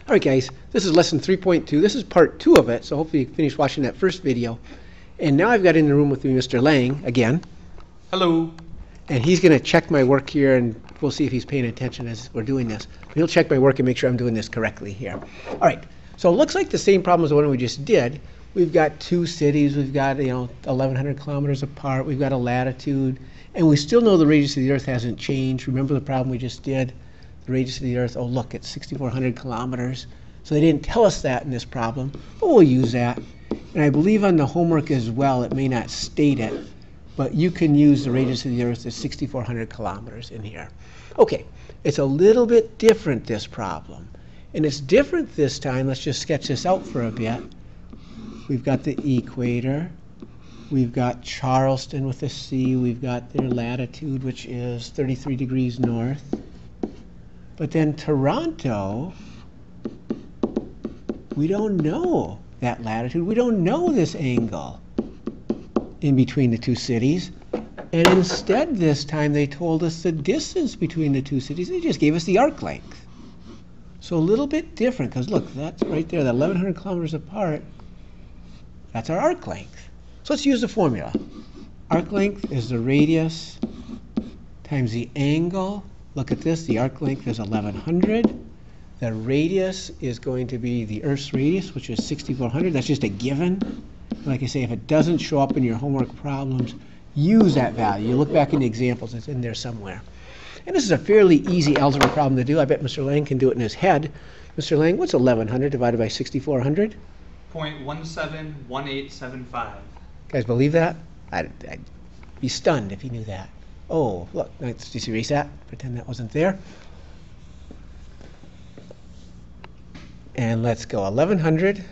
All right, guys, this is lesson 3.2. This is part 2 of it, so hopefully you finished watching that first video. And now I've got in the room with me Mr. Lang again. Hello. And he's going to check my work here, and we'll see if he's paying attention as we're doing this. But he'll check my work and make sure I'm doing this correctly here. All right, so it looks like the same problem as the one we just did. We've got two cities. We've got 1,100 kilometers apart. We've got a latitude. And we still know the radius of the Earth hasn't changed. Remember the problem we just did? The radius of the Earth, oh look, it's 6,400 kilometers. So they didn't tell us that in this problem, but we'll use that. And I believe on the homework as well, it may not state it, but you can use the radius of the Earth as 6,400 kilometers in here. Okay, it's a little bit different, this problem. And it's different this time. Let's just sketch this out for a bit. We've got the equator. We've got Charleston with a C. We've got their latitude, which is 33 degrees north. But then Toronto, we don't know that latitude. We don't know this angle in between the two cities. And instead this time they told us the distance between the two cities. They just gave us the arc length. So a little bit different, because look, that's right there, that 1,100 kilometers apart. That's our arc length. So let's use the formula. Arc length is the radius times the angle. Look at this, the arc length is 1,100. The radius is going to be the Earth's radius, which is 6,400. That's just a given. Like I say, if it doesn't show up in your homework problems, use that value. You look back in the examples, it's in there somewhere. And this is a fairly easy algebra problem to do. I bet Mr. Lang can do it in his head. Mr. Lang, what's 1,100 divided by 6,400? 0.171875. Guys believe that? I'd be stunned if he knew that. Oh, look, let's just erase that. Pretend that wasn't there. And let's go 1,100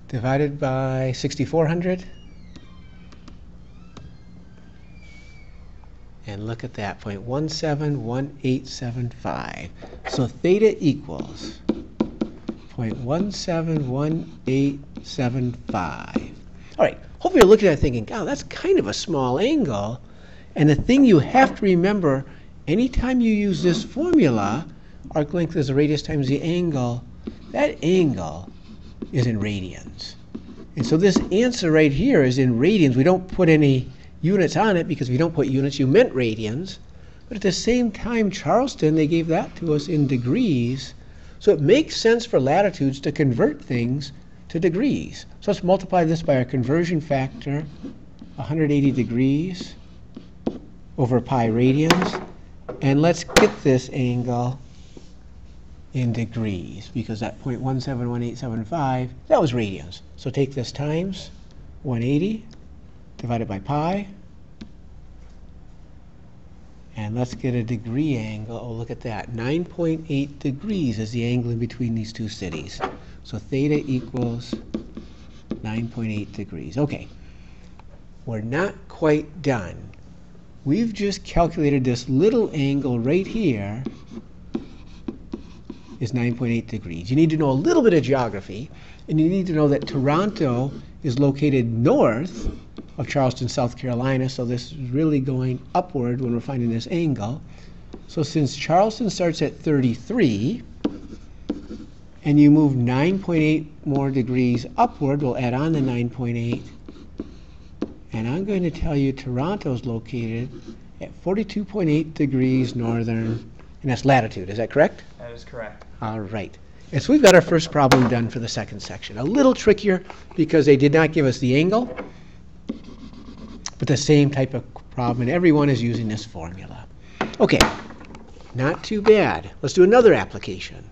divided by 6,400. And look at that, 0.171875. So theta equals 0.171875. All right, hopefully you're looking at it thinking, God, that's kind of a small angle. And the thing you have to remember, anytime you use this formula, arc length is the radius times the angle, that angle is in radians. And so this answer right here is in radians. We don't put any units on it because if you don't put units, you meant radians. But at the same time, Charleston, they gave that to us in degrees. So it makes sense for latitudes to convert things to degrees. So let's multiply this by our conversion factor, 180 degrees over pi radians. And let's get this angle in degrees, because that 0.171875, that was radians. So take this times 180 divided by pi. And let's get a degree angle. Oh, look at that. 9.8 degrees is the angle in between these two cities. So theta equals 9.8 degrees. Okay, we're not quite done. We've just calculated this little angle right here is 9.8 degrees. You need to know a little bit of geography, and you need to know that Toronto is located north of Charleston, South Carolina, so this is really going upward when we're finding this angle. So since Charleston starts at 33, and you move 9.8 more degrees upward, we'll add on the 9.8, and I'm going to tell you Toronto's located at 42.8 degrees northern, and that's latitude. Is that correct? That is correct. All right. And so we've got our first problem done for the second section. A little trickier because they did not give us the angle, but the same type of problem, and everyone is using this formula. Okay, not too bad. Let's do another application.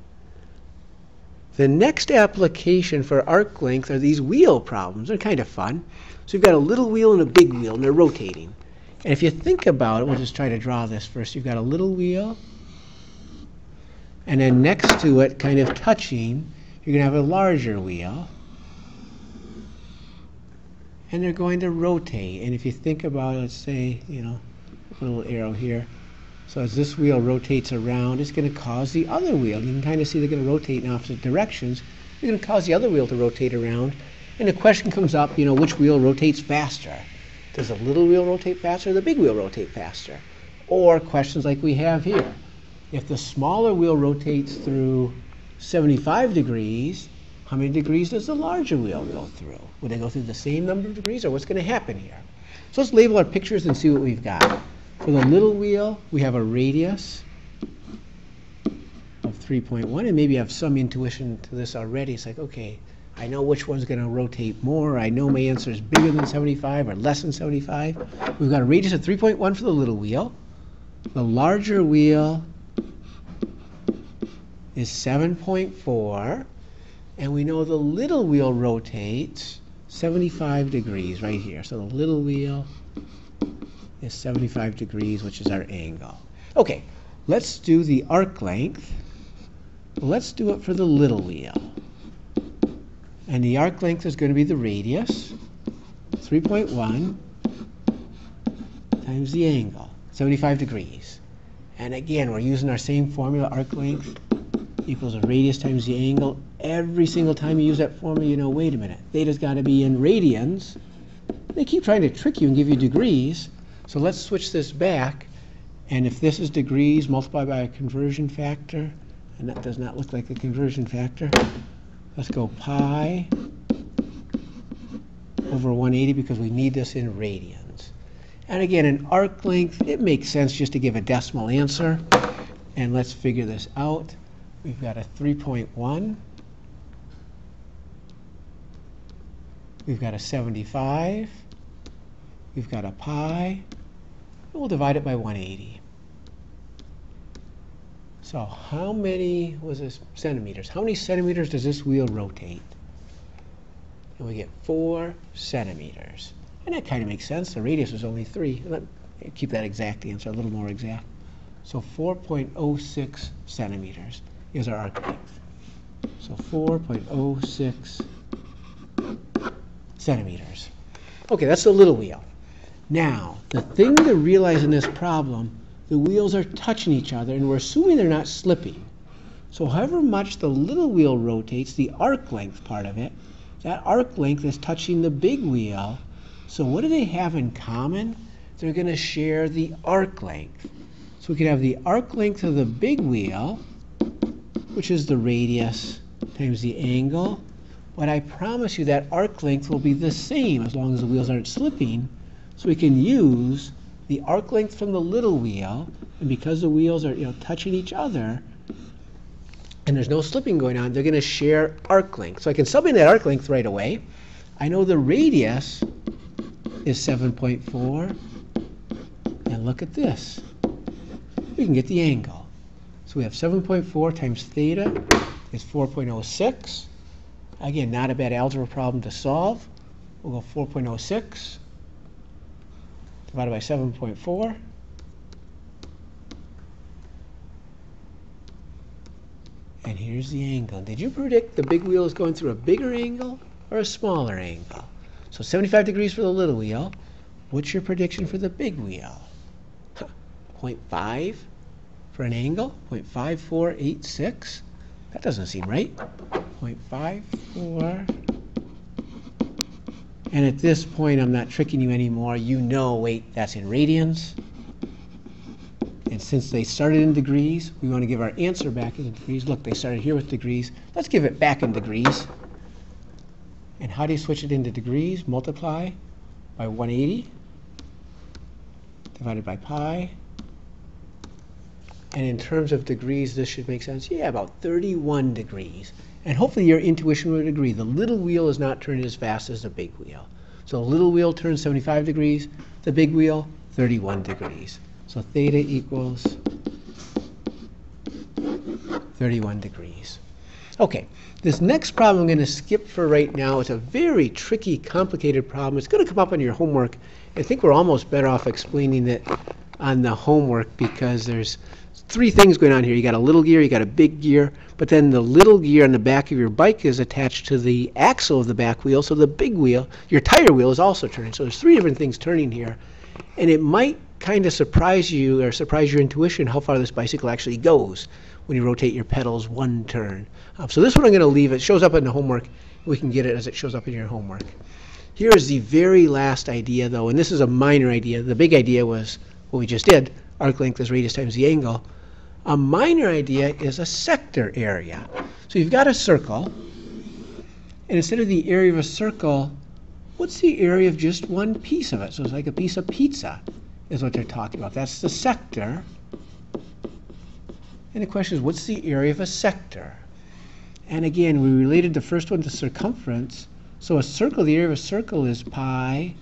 The next application for arc length are these wheel problems. They're kind of fun. So you've got a little wheel and a big wheel, and they're rotating. And if you think about it, we'll just try to draw this first. You've got a little wheel, and then next to it, kind of touching, you're going to have a larger wheel. And they're going to rotate. And if you think about it, let's say, a little arrow here. So as this wheel rotates around, it's going to cause the other wheel. You can kind of see they're going to rotate in opposite directions. You're going to cause the other wheel to rotate around. And the question comes up, which wheel rotates faster? Does the little wheel rotate faster or the big wheel rotate faster? Or questions like we have here. if the smaller wheel rotates through 75 degrees, how many degrees does the larger wheel go through? Would they go through the same number of degrees, or what's going to happen here? So let's label our pictures and see what we've got. For the little wheel, we have a radius of 3.1, and maybe I have some intuition to this already. It's like, okay, I know which one's going to rotate more. I know my answer is bigger than 75 or less than 75. We've got a radius of 3.1 for the little wheel. The larger wheel is 7.4, and we know the little wheel rotates 75 degrees right here. So the little wheel is 75 degrees, which is our angle. Okay, let's do the arc length. Let's do it for the little wheel. And the arc length is going to be the radius, 3.1 times the angle, 75 degrees. And again, we're using our same formula, arc length equals a radius times the angle. Every single time you use that formula, you know, wait a minute, theta's got to be in radians. They keep trying to trick you and give you degrees. So let's switch this back. And if this is degrees multiplied by a conversion factor, and that does not look like a conversion factor, let's go pi over 180 because we need this in radians. And again, in arc length, it makes sense just to give a decimal answer. And let's figure this out. We've got a 3.1. We've got a 75. We've got a pi. And we'll divide it by 180. So how many was this centimeters? How many centimeters does this wheel rotate? And we get 4 centimeters. And that kind of makes sense. The radius is only 3. Let's keep that exact answer a little more exact. So 4.06 centimeters is our arc length. So 4.06 centimeters. Okay, that's the little wheel. Now, the thing to realize in this problem, the wheels are touching each other, and we're assuming they're not slipping. So however much the little wheel rotates, the arc length part of it, that arc length is touching the big wheel. So what do they have in common? They're going to share the arc length. So we could have the arc length of the big wheel, which is the radius times the angle. But I promise you that arc length will be the same as long as the wheels aren't slipping. So we can use the arc length from the little wheel, and because the wheels are touching each other, and there's no slipping going on, they're going to share arc length. So I can sub in that arc length right away. I know the radius is 7.4, and look at this. We can get the angle. So we have 7.4 times theta is 4.06. Again, not a bad algebra problem to solve. We'll go 4.06 divided by 7.4. And here's the angle. Did you predict the big wheel is going through a bigger angle or a smaller angle? So 75 degrees for the little wheel. What's your prediction for the big wheel? 0.5 for an angle? 0.5486? That doesn't seem right. 0.54. And at this point, I'm not tricking you anymore. You know, wait, that's in radians. And since they started in degrees, we want to give our answer back in degrees. Look, they started here with degrees. Let's give it back in degrees. And how do you switch it into degrees? Multiply by 180 divided by pi. And in terms of degrees, this should make sense. Yeah, about 31 degrees. And hopefully your intuition would agree. The little wheel is not turning as fast as the big wheel. So the little wheel turns 75 degrees. The big wheel, 31 degrees. So theta equals 31 degrees. Okay, this next problem I'm going to skip for right now. It's a very tricky, complicated problem. It's going to come up on your homework. I think we're almost better off explaining it on the homework because there's 3 things going on here. You got a little gear, you got a big gear, but then the little gear on the back of your bike is attached to the axle of the back wheel, so the big wheel, your tire wheel, is also turning. So there's 3 different things turning here, and it might kind of surprise you or surprise your intuition how far this bicycle actually goes when you rotate your pedals 1 turn. So this one I'm going to leave. It shows up in the homework. We can get it as it shows up in your homework. Here is the very last idea, though, and this is a minor idea. The big idea was what we just did. Arc length is radius times the angle. A minor idea is a sector area. So you've got a circle, and instead of the area of a circle, what's the area of just one piece of it? So it's like a piece of pizza is what they're talking about. That's the sector. And the question is, what's the area of a sector? And again, we related the first one to circumference. So a circle, the area of a circle is pi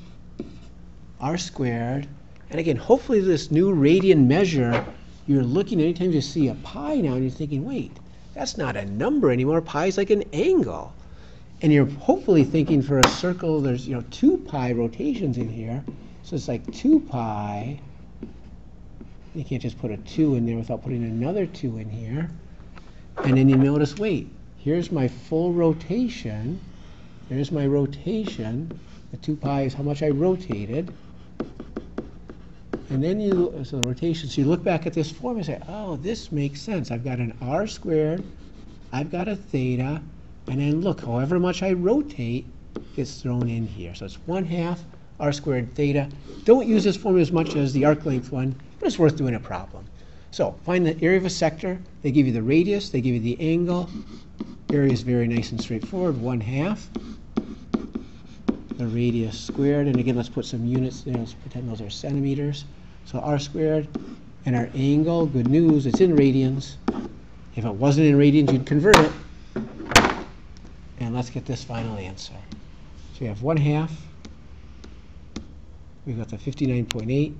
r squared. And again, hopefully this new radian measure, you're looking anytime you see a pi now and you're thinking, wait, that's not a number anymore. Pi is like an angle. And you're hopefully thinking for a circle, there's 2 pi rotations in here. So it's like 2 pi. You can't just put a 2 in there without putting another 2 in here. And then you notice, wait, here's my full rotation. There's my rotation. The 2 pi is how much I rotated. And then so the rotation, so you look back at this form and say, oh, this makes sense. I've got an r squared, I've got a theta, and then look, however much I rotate gets thrown in here. So it's 1/2 r squared theta. Don't use this formula as much as the arc length one, but it's worth doing a problem. So find the area of a sector. They give you the radius, they give you the angle. Area is very nice and straightforward, 1/2. The radius squared, and again, let's put some units there. Let's pretend those are centimeters. So r squared, and our angle, good news, it's in radians. If it wasn't in radians, you'd convert it. And let's get this final answer. So we have 1/2. We've got the 59.8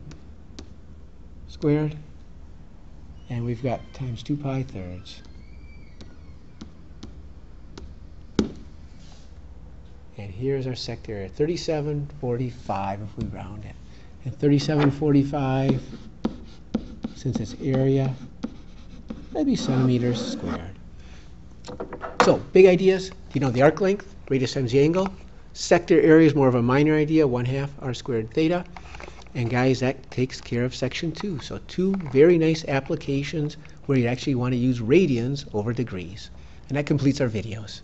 squared, and we've got times 2 pi thirds. And here's our sector area, 3745 if we round it. And 3745, since it's area, that'd be centimeters squared. So, big ideas, you know the arc length, radius times the angle. Sector area is more of a minor idea, 1/2 r squared theta. And guys, that takes care of section 2. So 2 very nice applications where you actually want to use radians over degrees. And that completes our videos.